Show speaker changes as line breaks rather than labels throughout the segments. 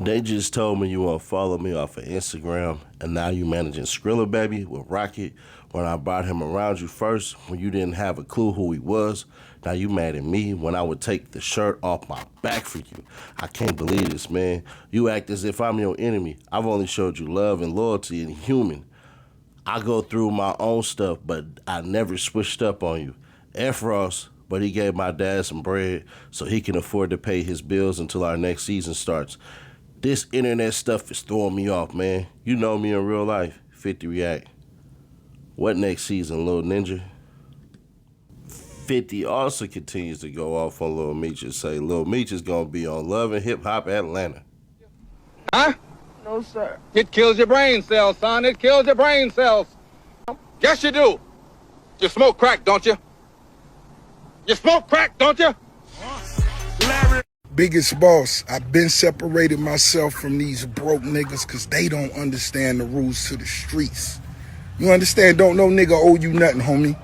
They just told me you want to follow me off of Instagram, and now you managing Skrilla Baby with Rocket when I brought him around you first when you didn't have a clue who he was. Now you mad at me when I would take the shirt off my back for you. I can't believe this, man. You act as if I'm your enemy. I've only showed you love and loyalty and human. I go through my own stuff, but I never switched up on you. F. Ross, but he gave my dad some bread so he can afford to pay his bills until our next season starts. This internet stuff is throwing me off, man. You know me in real life. 50 React. What next season, Lil Ninja? 50 also continues to go off on Lil Meech and say Lil Meech is going to be on Love and Hip Hop Atlanta.
Huh?
No, sir.
It kills your brain cells, son. It kills your brain cells. Yes, you do. You smoke crack, don't you? You smoke crack, don't you?
Biggest boss, I've been separated myself from these broke niggas because they don't understand the rules to the streets. You understand? Don't no nigga owe you nothing, homie.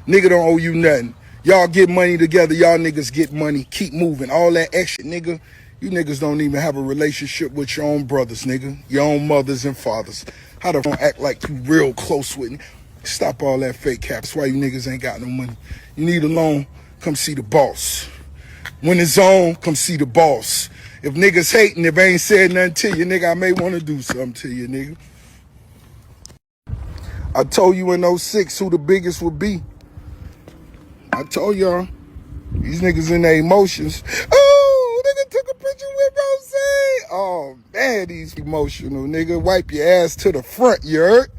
Nigga don't owe you nothing. Y'all get money together, y'all niggas get money. Keep moving. All that extra, nigga. You niggas don't even have a relationship with your own brothers, nigga. Your own mothers and fathers. How the fuck act like you real close with me? Stop all that fake cap. That's why you niggas ain't got no money. You need a loan, come see the boss. When it's on, come see the boss. If niggas hating, if I ain't said nothing to you, nigga, I may want to do something to you, nigga. I told you in '06 who the biggest would be. I told y'all, these niggas in their emotions. Oh, nigga took a picture with Rose. Oh, man, these emotional, nigga. Wipe your ass to the front, you heard?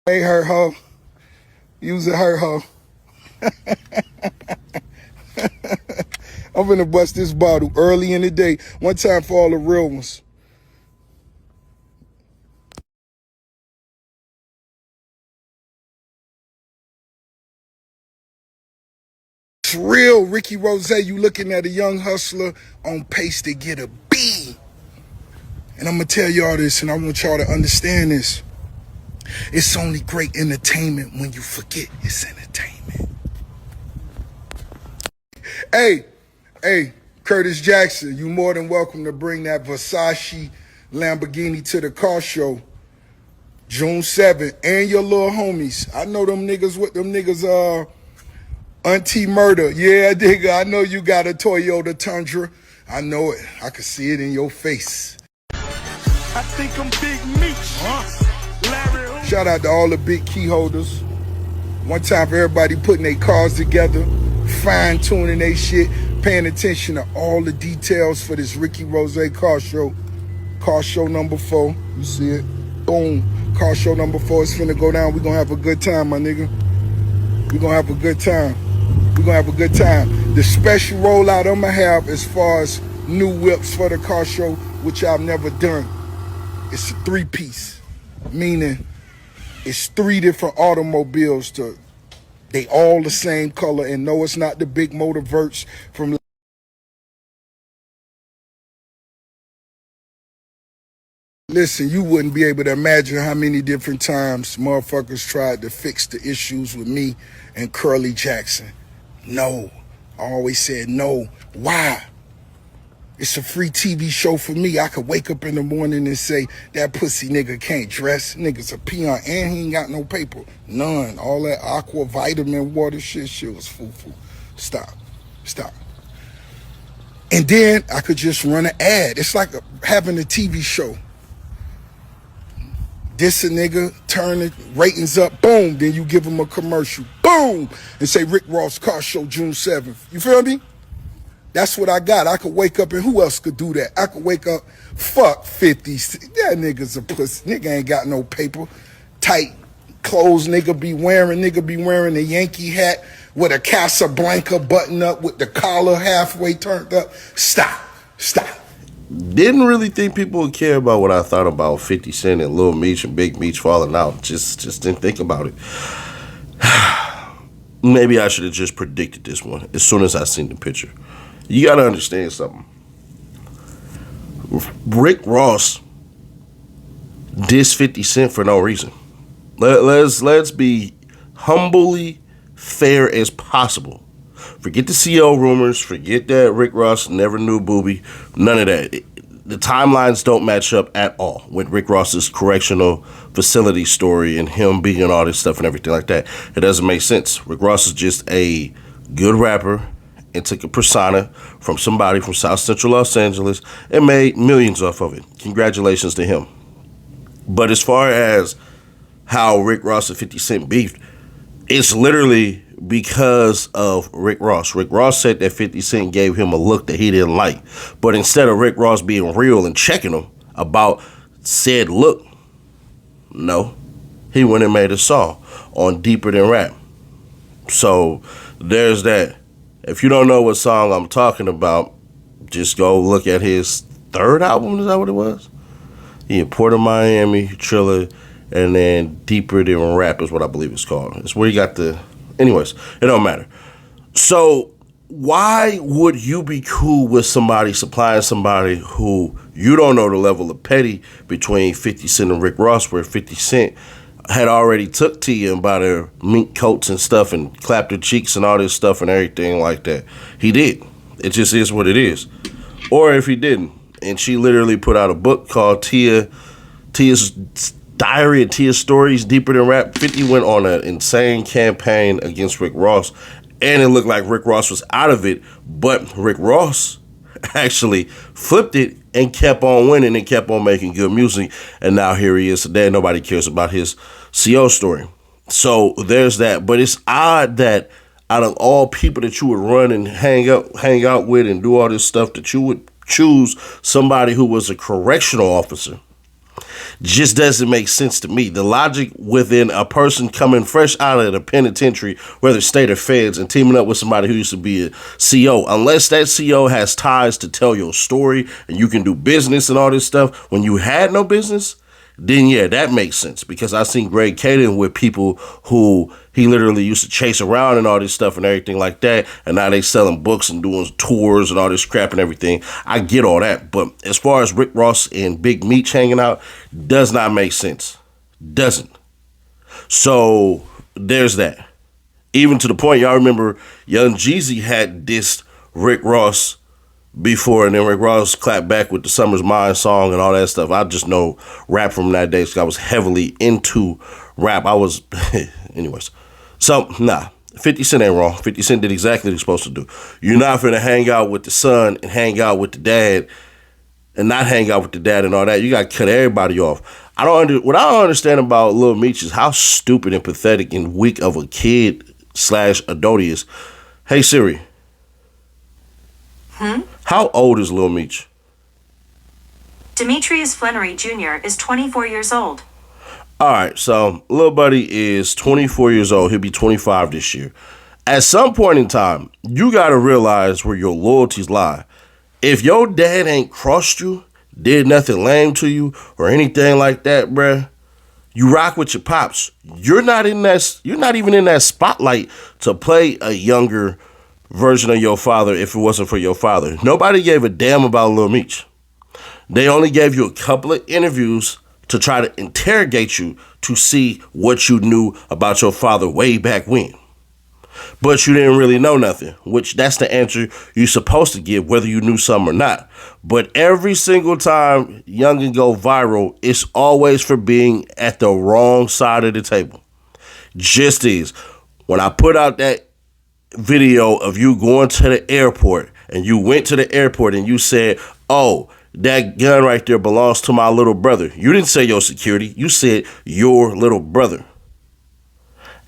Ain't hurt her. Using her hoe. I'm gonna bust this bottle early in the day. One time for all the real ones. It's real, Ricky Rose. You looking at a young hustler on pace to get a B. And I'm gonna tell y'all this, and I want y'all to understand this. It's only great entertainment when you forget it's entertainment. Hey, Curtis Jackson, you more than welcome to bring that Versace Lamborghini to the car show June 7th, and your little homies. I know them niggas with them niggas, Auntie Murder. Yeah, nigga, I know you got a Toyota Tundra. I know it. I can see it in your face.
I think I'm Big Meech. Larry.
Shout out to all the big key holders. One time for everybody putting their cars together, fine-tuning their shit, paying attention to all the details for this Ricky Rose car show. Car show number 4. You see it? Boom. Car show number 4 is finna go down. We gonna have a good time, my nigga. We gonna have a good time. We gonna have a good time. The special rollout I'ma have as far as new whips for the car show, which I've never done. It's a 3-piece, meaning it's 3 different automobiles. They all the same color, and no, it's not the big motor verts from. Listen, you wouldn't be able to imagine how many different times motherfuckers tried to fix the issues with me and Curly Jackson. No. I always said no. Why? It's a free TV show for me. I could wake up in the morning and say, that pussy nigga can't dress. Nigga's a peon and he ain't got no paper. None. All that aqua vitamin water shit was foo-foo. Stop. And then I could just run an ad. It's like having a TV show. This a nigga, turn the ratings up, boom, then you give him a commercial, boom, and say Rick Ross car show June 7th. You feel me? That's what I got. I could wake up, and who else could do that? I could wake up, fuck 50. That nigga's a pussy. Nigga ain't got no paper. Tight clothes nigga be wearing a Yankee hat with a Casablanca button up with the collar halfway turned up. Stop.
Didn't really think people would care about what I thought about 50 Cent and Lil Meech and Big Meech falling out. Just didn't think about it. Maybe I should have just predicted this one as soon as I seen the picture. You gotta understand something. Rick Ross dissed 50 Cent for no reason. Let's be humbly fair as possible. Forget the CO rumors. Forget that Rick Ross never knew Booby. None of that. the timelines don't match up at all with Rick Ross's correctional facility story and him being all this stuff and everything like that. It doesn't make sense. Rick Ross is just a good rapper and took a persona from somebody from South Central Los Angeles and made millions off of it. Congratulations to him. But as far as how Rick Ross and 50 Cent beefed, it's literally because of Rick Ross. Rick Ross said that 50 Cent gave him a look that he didn't like. But instead of Rick Ross being real and checking him about said look, no, he went and made a song on Deeper Than Rap. So there's that. If you don't know what song I'm talking about, just go look at his third album. Is that what it was? Yeah, Port of Miami, Triller, and then Deeper Than Rap is what I believe it's called. It's where you got the... Anyways, it don't matter. So why would you be cool with somebody supplying somebody who you don't know the level of petty between 50 Cent and Rick Ross, where 50 Cent had already took to you and bought their mink coats and stuff and clapped their cheeks and all this stuff and everything like that? He did. It just is what it is. Or if he didn't, and she literally put out a book called Tia's Diary and Tia's Stories, Deeper Than Rap. 50 went on an insane campaign against Rick Ross, and it looked like Rick Ross was out of it, but Rick Ross actually flipped it and kept on winning and kept on making good music, and now here he is today. Nobody cares about his CO story. So there's that. But it's odd that out of all people that you would run and hang out with and do all this stuff, that you would choose somebody who was a correctional officer. Just doesn't make sense to me. The logic within a person coming fresh out of the penitentiary, whether state or feds, and teaming up with somebody who used to be a CO, unless that CO has ties to tell your story and you can do business and all this stuff when you had no business, then yeah, that makes sense. Because I seen Greg Caden with people who he literally used to chase around and all this stuff and everything like that, and now they selling books and doing tours and all this crap and everything. I get all that, but as far as Rick Ross and Big Meech hanging out, does not make sense. Doesn't. So there's that. Even to the point, y'all remember Young Jeezy had dissed Rick Ross before, and then Rick Ross clapped back with the Summer's Mind song and all that stuff. I just know rap from that day because I was heavily into rap. Anyways. So, 50 Cent ain't wrong. 50 Cent did exactly what he's supposed to do. You're not finna hang out with the son and hang out with the dad and not hang out with the dad and all that. You gotta cut everybody off. What I don't understand about Lil Meech is how stupid and pathetic and weak of a kid / adult he is. Hey Siri. How old is Lil Meech?
Demetrius Flannery Jr. is 24 years old.
All right, so Lil Buddy is 24 years old. He'll be 25 this year. At some point in time, you got to realize where your loyalties lie. If your dad ain't crossed you, did nothing lame to you or anything like that, bruh, you rock with your pops. You're not even in that spotlight to play a younger version of your father if it wasn't for your father. Nobody gave a damn about Lil Meech. They only gave you a couple of interviews to try to interrogate you to see what you knew about your father way back when. But you didn't really know nothing, which that's the answer you're supposed to give, whether you knew something or not. But every single time youngin' go viral, it's always for being at the wrong side of the table. Just is. When I put out that video of you going to the airport and you went to the airport and you said, oh, that gun right there belongs to my little brother. You didn't say your security. You said your little brother.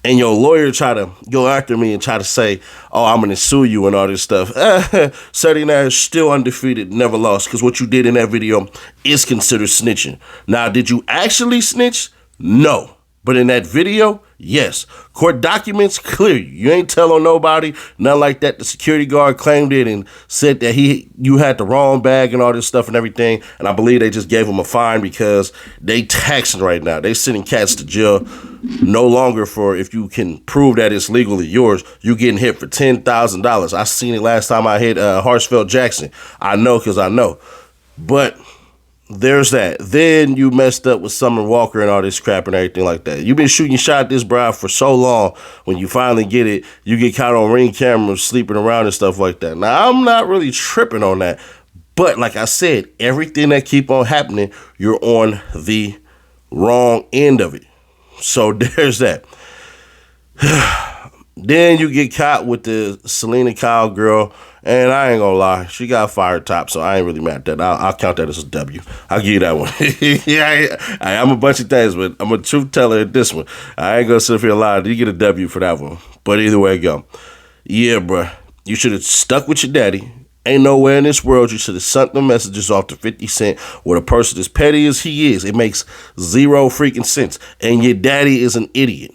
And your lawyer tried to go after me and try to say, oh, I'm going to sue you and all this stuff. 39 is still undefeated, never lost, because what you did in that video is considered snitching. Now, did you actually snitch? No. But in that video, yes. Court documents clear you. You ain't tell on nobody, nothing like that. The security guard claimed it and said that you had the wrong bag and all this stuff and everything. And I believe they just gave him a fine because they taxing right now. They sending cats to jail no longer for if you can prove that it's legally yours. You getting hit for $10,000. I seen it last time I hit Hartsfield Jackson. I know because I know. But there's that. Then you messed up with Summer Walker and all this crap and everything like that. You've been shooting shot at this bride for so long. When you finally get it, you get caught on Ring cameras sleeping around and stuff like that. Now, I'm not really tripping on that, But like I said, everything that keep on happening, you're on the wrong end of it. So there's that. Then you get caught with the Selena Kyle girl, and I ain't gonna lie, she got fired top, so I ain't really mad at that. I'll count that as a W. I'll give you that one. Yeah, I'm a bunch of things, but I'm a truth teller at this one. I ain't gonna sit here and lie. You get a W for that one. But either way it go. Yeah, bruh. You should have stuck with your daddy. Ain't nowhere in this world you should have sent the messages off to 50 Cent with a person as petty as he is. It makes zero freaking sense. And your daddy is an idiot.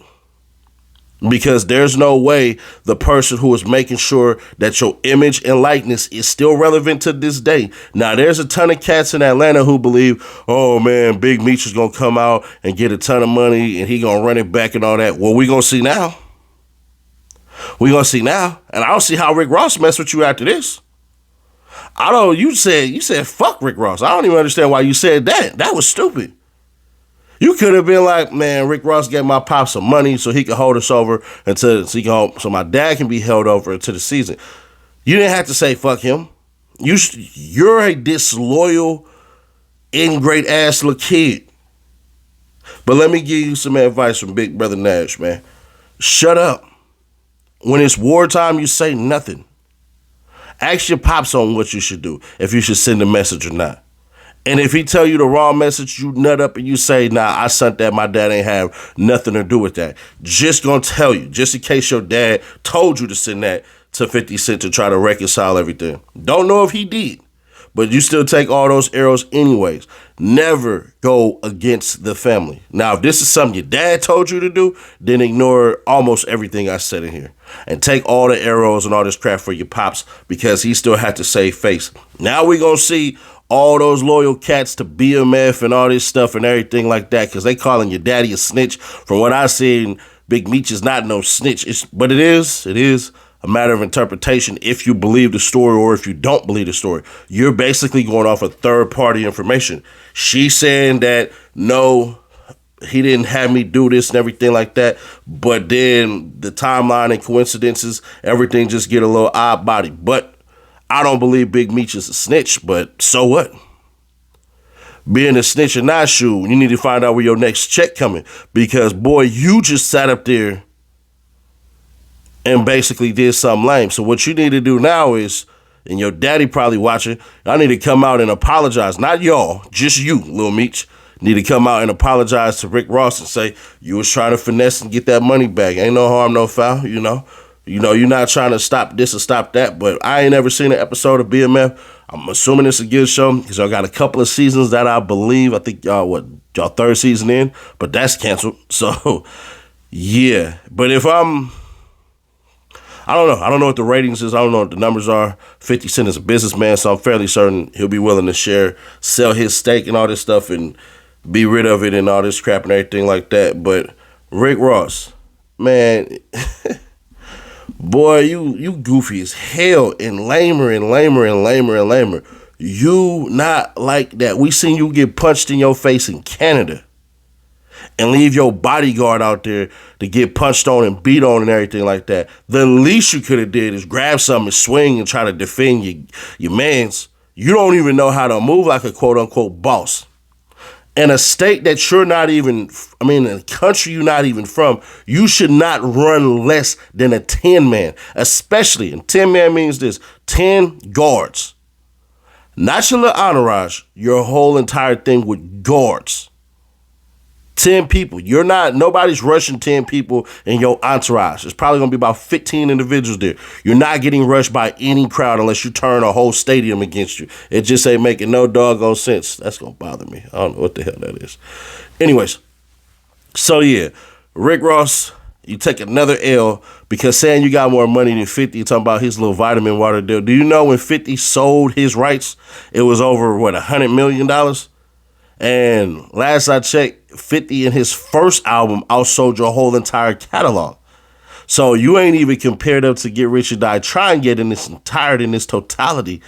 Because there's no way the person who is making sure that your image and likeness is still relevant to this day. Now, there's a ton of cats in Atlanta who believe, oh, man, Big Meech is going to come out and get a ton of money and he going to run it back and all that. Well, we going to see now. We going to see now. And I don't see how Rick Ross messed with you after this. I don't, you said fuck Rick Ross. I don't even understand why you said that. That was stupid. You could have been like, man, Rick Ross gave my pop some money so he could hold us over so my dad can be held over until the season. You didn't have to say fuck him. You're a disloyal, ingrate ass little kid. But let me give you some advice from Big Brother Nash, man. Shut up. When it's wartime, you say nothing. Ask your pops on what you should do, if you should send a message or not. And if he tell you the wrong message, you nut up and you say, nah, I sent that, my dad ain't have nothing to do with that. Just gonna tell you, just in case your dad told you to send that to 50 Cent to try to reconcile everything. Don't know if he did, but you still take all those arrows anyways. Never go against the family. Now, if this is something your dad told you to do, then ignore almost everything I said in here. And take all the arrows and all this crap for your pops because he still had to save face. Now we gonna see all those loyal cats to BMF and all this stuff and everything like that because they calling your daddy a snitch. From what I seen, Big Meech is not no snitch. But it is a matter of interpretation if you believe the story or if you don't believe the story. You're basically going off of third-party information. She's saying that, no, he didn't have me do this and everything like that. But then the timeline and coincidences, everything just get a little odd body. But I don't believe Big Meech is a snitch, but so what? Being a snitch or not, shoot, you need to find out where your next check coming. Because, boy, you just sat up there and basically did something lame. So what you need to do now is, and your daddy probably watching, I need to come out and apologize. Not y'all, just you, Lil Meech. Need to come out and apologize to Rick Ross and say, you was trying to finesse and get that money back. Ain't no harm, no foul, you know. You're not trying to stop this or stop that, but I ain't ever seen an episode of BMF. I'm assuming it's a good show because y'all got a couple of seasons that I believe. I think y'all third season in, but that's canceled. So, yeah. But if I don't know. I don't know what the ratings is. I don't know what the numbers are. 50 Cent is a businessman, so I'm fairly certain he'll be willing to sell his stake and all this stuff and be rid of it and all this crap and everything like that. But Rick Ross, man... Boy, you goofy as hell and lamer and lamer and lamer and lamer. You not like that. We seen you get punched in your face in Canada and leave your bodyguard out there to get punched on and beat on and everything like that. The least you could have did is grab something and swing and try to defend your mans. You don't even know how to move like a quote-unquote boss. In a state that you're not even, in a country you're not even from, you should not run less than a 10-man, especially, and 10-man means this, 10 guards. Not your little entourage, your whole entire thing with guards. 10 people. Nobody's rushing 10 people in your entourage. It's probably going to be about 15 individuals there. You're not getting rushed by any crowd unless you turn a whole stadium against you. It just ain't making no doggone sense. That's going to bother me. I don't know what the hell that is. Anyways, so yeah, Rick Ross, you take another L because saying you got more money than 50, talking about his little vitamin water deal. Do you know when 50 sold his rights, it was over, $100 million? And last I checked, 50 in his first album outsold your whole entire catalog. So you ain't even compared up to Get Rich or Die Trying yet in its entirety, in its totality.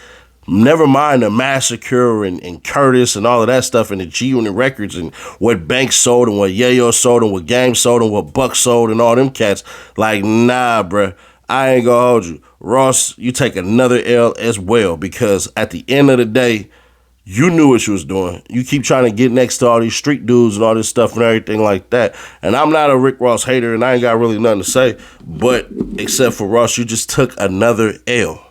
Never mind the Massacre and Curtis and all of that stuff and the G-Unit records and what Banks sold and what Yayo sold and what Game sold and what Buck sold and all them cats. Like, nah, bruh. I ain't gonna hold you. Ross, you take another L as well, because at the end of the day, you knew what you was doing. You keep trying to get next to all these street dudes and all this stuff and everything like that. And I'm not a Rick Ross hater, and I ain't got really nothing to say. But except for Ross, you just took another L.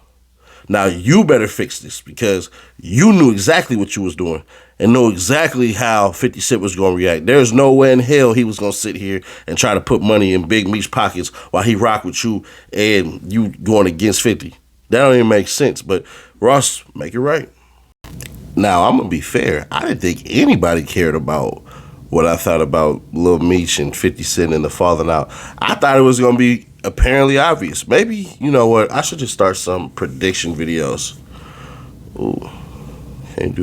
Now you better fix this, because you knew exactly what you was doing and know exactly how 50 Cent was going to react. There's no way in hell he was going to sit here and try to put money in Big Meech pockets while he rock with you and you going against 50. That don't even make sense. But Ross, make it right. Now, I'm going to be fair. I didn't think anybody cared about what I thought about Lil Meech and 50 Cent and the falling out. I thought it was going to be apparently obvious. Maybe, you know what, I should just start some prediction videos. Ooh, can't do